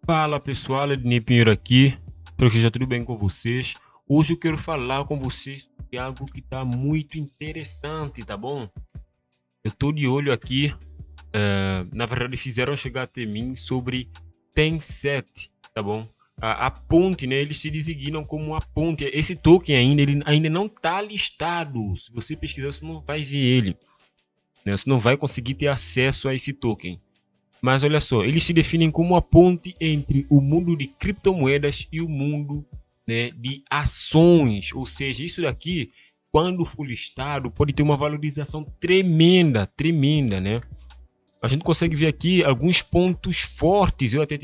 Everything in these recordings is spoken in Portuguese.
Fala pessoal, Ednei Pinheiro aqui, espero que esteja tudo bem com vocês. Hoje eu quero falar com vocês sobre algo que está muito interessante, tá bom? Eu estou de olho aqui, na verdade fizeram chegar até mim sobre Tencent, tá bom? A ponte, né? Eles se designam como a ponte. Esse token ele ainda não está listado. Se você pesquisar, você não vai ver ele, né? Você não vai conseguir ter acesso a esse token. Mas olha só, eles se definem como a ponte entre o mundo de criptomoedas e o mundo, né, de ações. Ou seja, isso daqui, quando for listado, pode ter uma valorização tremenda, né? A gente consegue ver aqui alguns pontos fortes. Eu até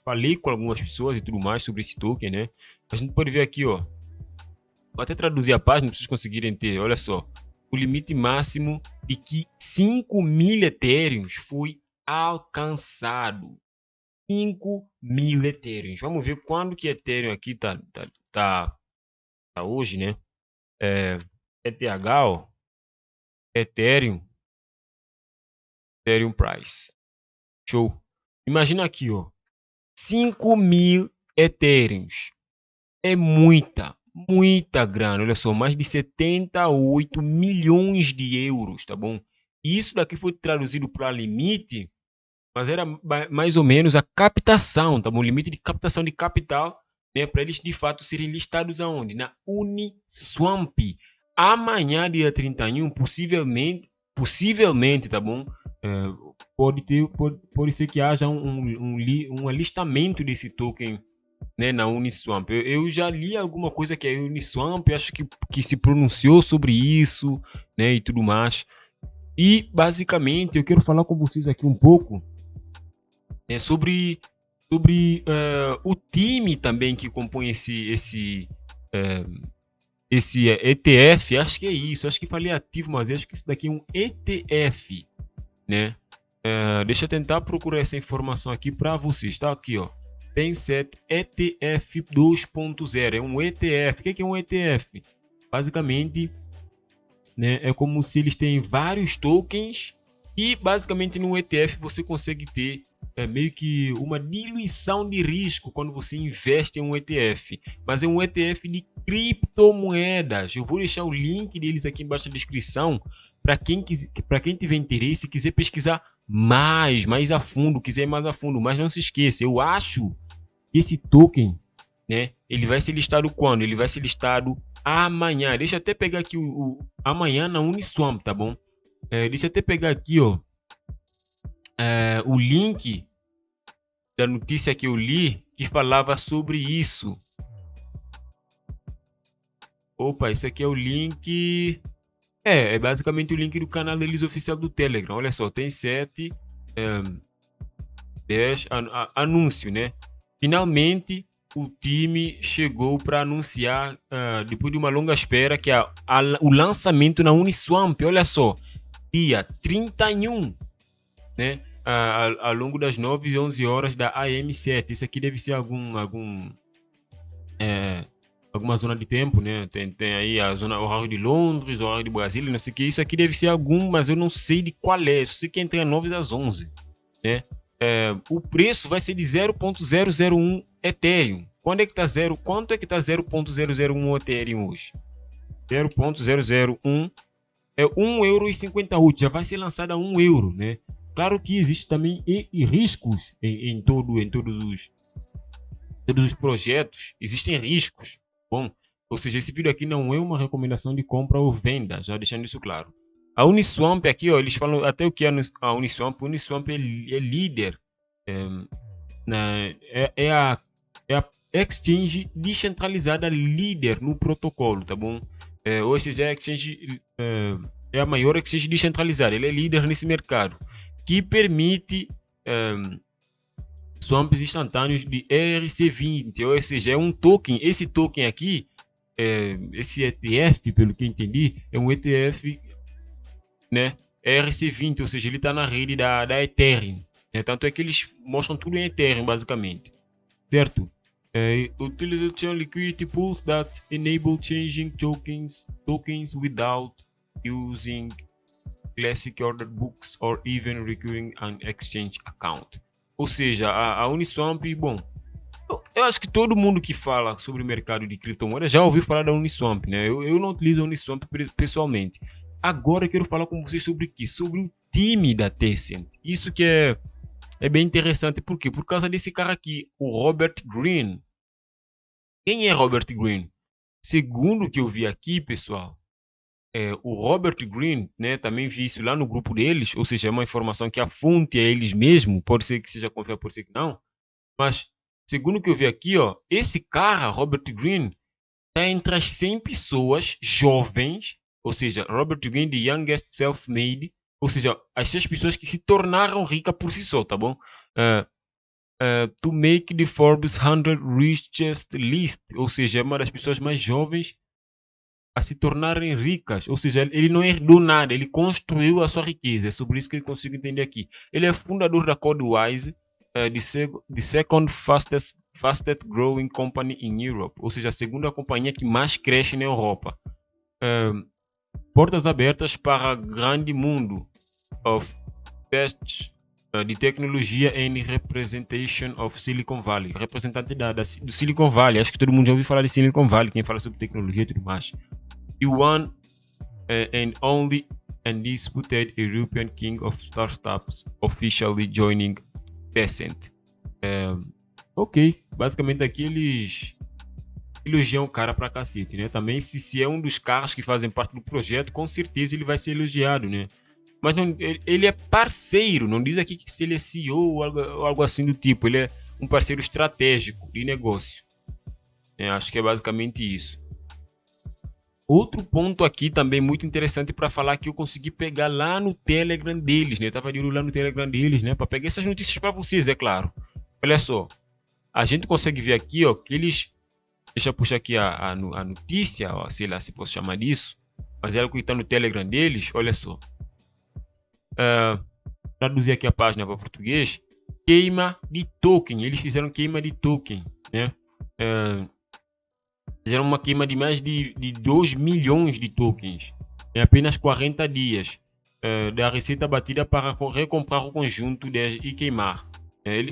falei com algumas pessoas e tudo mais sobre esse token, né? A gente pode ver aqui, ó. Vou até traduzir a página para vocês conseguirem ter. Olha só, o limite máximo de que 5.000 Ethereums foi alcançado. 5.000 Ethereum. Vamos ver quando que Ethereum aqui tá hoje, né? ETH, ó, Ethereum Price. Show. Imagina aqui, ó. 5.000 Ethereums. É muita grana. Olha só, mais de 78 milhões de euros, tá bom? E isso daqui foi traduzido para limite, mas era mais ou menos a captação, tá bom? O limite de captação de capital, né, para eles de fato serem listados aonde? Na Uniswap. Amanhã, dia 31, possivelmente, tá bom? Pode ser que haja um alistamento desse token, né, na Uniswap. Eu já li alguma coisa que é Uniswap, acho que se pronunciou sobre isso, né, e tudo mais. E basicamente eu quero falar com vocês aqui um pouco sobre o time também que compõe esse ETF. Acho que é isso, acho que falei ativo, mas acho que isso daqui é um ETF, né? Deixa eu tentar procurar essa informação aqui para vocês, tá? Aqui, ó, Tencent ETF 2.0, é um ETF. O que é um ETF? Basicamente, né, é como se eles têm vários tokens e basicamente no ETF você consegue ter meio que uma diluição de risco quando você investe em um ETF, mas é um ETF de criptomoedas. Eu vou deixar o link deles aqui embaixo na descrição para quem tiver interesse, quiser pesquisar mais a fundo, mas não se esqueça, eu acho que esse token, né, ele vai ser listado quando? Ele vai ser listado amanhã. Deixa eu até pegar aqui amanhã na Uniswap, tá bom? Deixa eu até pegar aqui, ó, o link da notícia que eu li que falava sobre isso. Opa, isso aqui é o link. É basicamente o link do canal deles oficial do Telegram. Olha só, tem 10 anúncio, né? Finalmente o time chegou para anunciar, depois de uma longa espera, que o lançamento na Uniswap. Olha só, dia 31, né? Ao longo das 9 e 11 horas da AM7. Isso aqui deve ser alguma zona de tempo, né? Tem aí a zona horário de Londres, horário de Brasília, não sei o que. Isso aqui deve ser mas eu não sei de qual é. Só sei que é entre as 9 e as 11, né? O preço vai ser de 0.001 Ethereum. Quanto é que tá 0.001 Ethereum hoje? 0.001 é 1,58 €. Já vai ser lançado a 1 euro, né? Claro que existe também riscos em todos os projetos. Existem riscos. Bom, ou seja, esse vídeo aqui não é uma recomendação de compra ou venda, já deixando isso claro. A Uniswap aqui, ó, eles falam até o que é a Uniswap. A Uniswap é líder, é a exchange descentralizada líder no protocolo, tá bom? Ou seja, é a maior exchange descentralizada. Ele é líder nesse mercado, que permite swaps instantâneos de ERC20, ou seja, é um token. Esse token aqui, esse ETF, pelo que entendi, é um ETF, né, ERC20, ou seja, ele está na rede da Ethereum, né? Tanto é que eles mostram tudo em Ethereum, basicamente, certo? Utilization liquidity pools that enable changing tokens without using classic order books or even recurring an exchange account. Ou seja, a Uniswap, bom, eu acho que todo mundo que fala sobre o mercado de criptomoedas já ouviu falar da Uniswap, né? Eu não utilizo a Uniswap pessoalmente. Agora eu quero falar com vocês sobre o quê? Sobre o time da Tencent. Isso que é bem interessante. Por quê? Por causa desse cara aqui, o Robert Greene. Quem é Robert Greene? Segundo o que eu vi aqui, pessoal, o Robert Greene, né, também vi isso lá no grupo deles, ou seja, é uma informação que a fonte é eles mesmos, pode ser que seja confiável, pode ser que não, mas segundo o que eu vi aqui, ó, esse cara, Robert Greene, está entre as 100 pessoas jovens, ou seja, Robert Greene, the youngest self-made, ou seja, as 6 pessoas que se tornaram ricas por si só, tá bom? To make the Forbes 100 richest list, ou seja, é uma das pessoas mais jovens a se tornarem ricas, ou seja, ele não herdou nada, ele construiu a sua riqueza, é sobre isso que eu consigo entender aqui. Ele é fundador da CodeWise, the second fastest growing company in Europe, ou seja, a segunda companhia que mais cresce na Europa. Portas abertas para grande mundo of tests de tecnologia and representation of Silicon Valley, representante do Silicon Valley. Acho que todo mundo já ouviu falar de Silicon Valley, quem fala sobre tecnologia e tudo mais. The one and only undisputed European king of startups officially joining Tencent. Ok, basicamente aqui eles elogiam o cara pra cacete, né? Também se é um dos caras que fazem parte do projeto, com certeza ele vai ser elogiado, né? Mas não, ele é parceiro, não diz aqui que se ele é CEO ou algo assim do tipo. Ele é um parceiro estratégico de negócio. Acho que é basicamente isso. Outro ponto aqui também muito interessante para falar que eu consegui pegar lá no Telegram deles, né? Eu tava de olho lá no Telegram deles, né? Para pegar essas notícias para vocês, é claro. Olha só, a gente consegue ver aqui, ó, que eles... Deixa eu puxar aqui a notícia, ó, sei lá se posso chamar disso. Mas ela que está no Telegram deles, olha só. Traduzir aqui a página para português. Queima de token. Eles fizeram queima de token, né? Fizeram uma queima de mais de 2 milhões de tokens em apenas 40 dias da receita batida para recomprar o conjunto e queimar.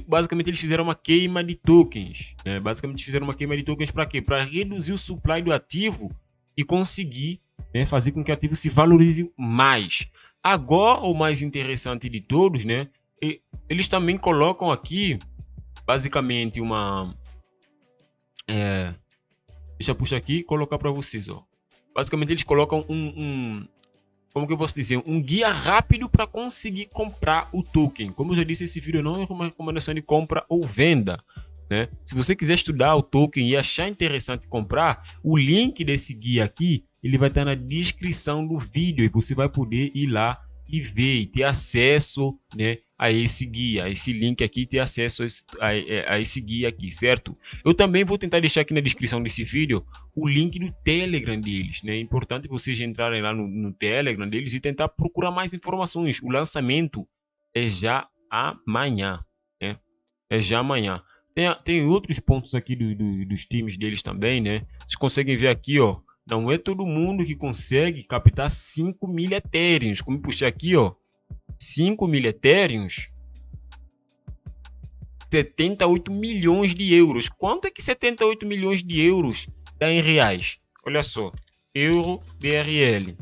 Basicamente eles fizeram uma queima de tokens. Basicamente fizeram uma queima de tokens para quê? Para reduzir o supply do ativo e conseguir fazer com que o ativo se valorize mais. Agora, o mais interessante de todos, né? Eles também colocam aqui, basicamente, uma... deixa eu puxar aqui e colocar para vocês, ó. Basicamente, eles colocam como que eu posso dizer? Um guia rápido para conseguir comprar o token. Como eu já disse, esse vídeo não é uma recomendação de compra ou venda, né? Se você quiser estudar o token e achar interessante comprar, o link desse guia aqui, ele vai estar na descrição do vídeo e você vai poder ir lá e ver e ter acesso, né, a esse guia, a esse link aqui, ter acesso a esse guia aqui, certo? Eu também vou tentar deixar aqui na descrição desse vídeo o link do Telegram deles, né? É importante vocês entrarem lá no Telegram deles e tentar procurar mais informações. O lançamento é já amanhã, né? É já amanhã. Tem outros pontos aqui dos times deles também, né? Vocês conseguem ver aqui, ó. Não é todo mundo que consegue captar 5.000 Ethereums. Como eu puxei aqui, ó. 5.000 Ethereums. 78 milhões de euros. Quanto é que 78 milhões de euros dá em reais? Olha só. Euro BRL.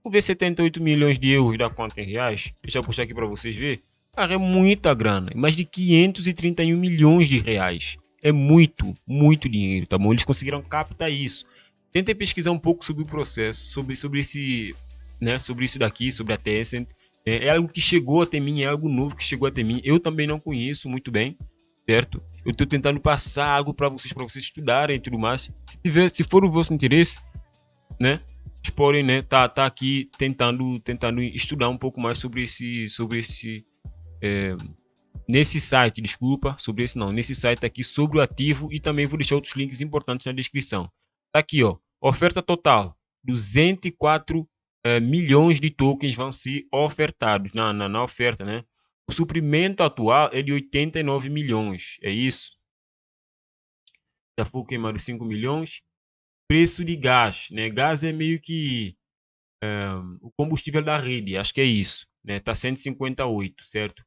Vamos ver 78 milhões de euros dá quanto em reais? Deixa eu puxar aqui para vocês verem. Cara, é muita grana. Mais de 531 milhões de reais. É muito, muito dinheiro, tá bom? Eles conseguiram captar isso. Tentem pesquisar um pouco sobre o processo, sobre esse, né, sobre isso daqui, sobre a Tencent. É algo que chegou até mim, é algo novo que chegou até mim. Eu também não conheço muito bem, certo? Eu estou tentando passar algo para vocês estudarem e tudo mais. Se for o vosso interesse, né, vocês podem, né, tá aqui tentando estudar um pouco mais sobre esse nesse site, desculpa, sobre esse não, nesse site aqui sobre o ativo, e também vou deixar outros links importantes na descrição. Tá aqui, ó, oferta total, 204 milhões de tokens vão ser ofertados na oferta, né? O suprimento atual é de 89 milhões, é isso? Já foi queimado 5 milhões. Preço de gás, né? Gás é meio que o combustível da rede, acho que é isso, né? Tá 158, certo?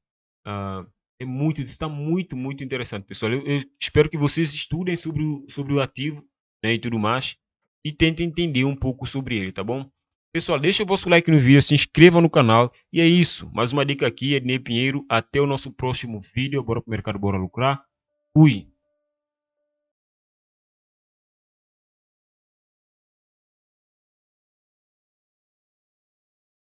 Está muito interessante, pessoal. Eu espero que vocês estudem sobre o ativo, né, e tudo mais, e tentem entender um pouco sobre ele, tá bom? Pessoal, deixa o vosso like no vídeo, se inscreva no canal, e é isso. Mais uma dica aqui, Ednei Pinheiro. Até o nosso próximo vídeo. Bora pro mercado, bora lucrar. Fui!